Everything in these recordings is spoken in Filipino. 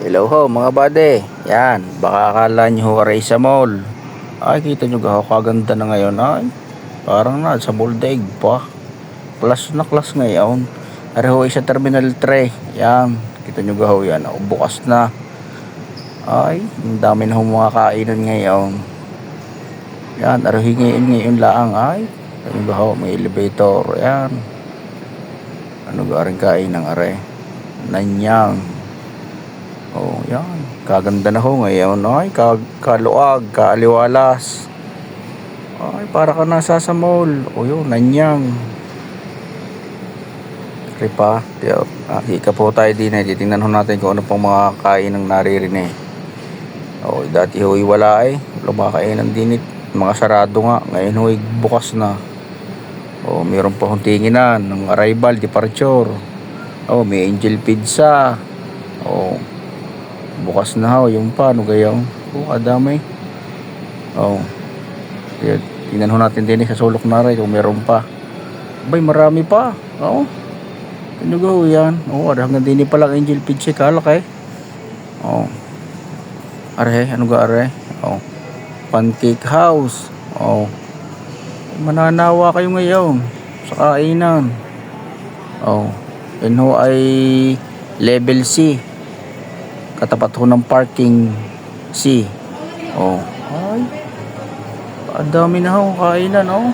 Hello ho mga bade. Yan, baka akala nyo ho aray sa mall. Ay, kita nyo gaho, kaganda na ngayon. Ay, parang na sa mall daig pa. Class na class ngayon. Ari ho sa Terminal 3. Yan, kita nyo gaho yan. O, bukas na. Ay, ang dami na ho mga kainan ngayon. Yan, ari ngayon laang. Ay, kita nyo gaho, may elevator. Yan. Ano ga rin kainan are? Nanyang. Oh, yan. Kaganda na ho ngayon. Ay, kaluag, kaaliwalas. Ay, para ka nasa sa mall. O yun, Nanyang. Ripa. Hika po tayo din eh. Titingnan ho natin kung ano pang mga kain ng naririnig. O, dati ho wala eh. Lumakainan din eh. Mga sarado nga. Ngayon ho bukas na. O, mayroon pa hong tinginan ng arrival, departure. O, may Angel Pizza. O, bukas na ho, yung pa, ano gayong kadamay. Tingnan ho natin din sa sulok na rin kung meron pa. Bay, marami pa. Ano go yan? Hanggang din palang Angel Pizza kalak eh. Ano ga are? Pancake House. Mananawa kayo ngayon sa kainan. Yan ho ay level C, katapat ho ng parking C. Ay, dami na ho kainan.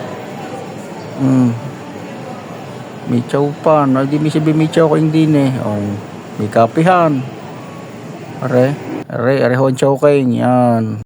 May chow pan. Ay, di may sabi may chow kain din eh. May kapihan. Are ho ang chow kain. Yan.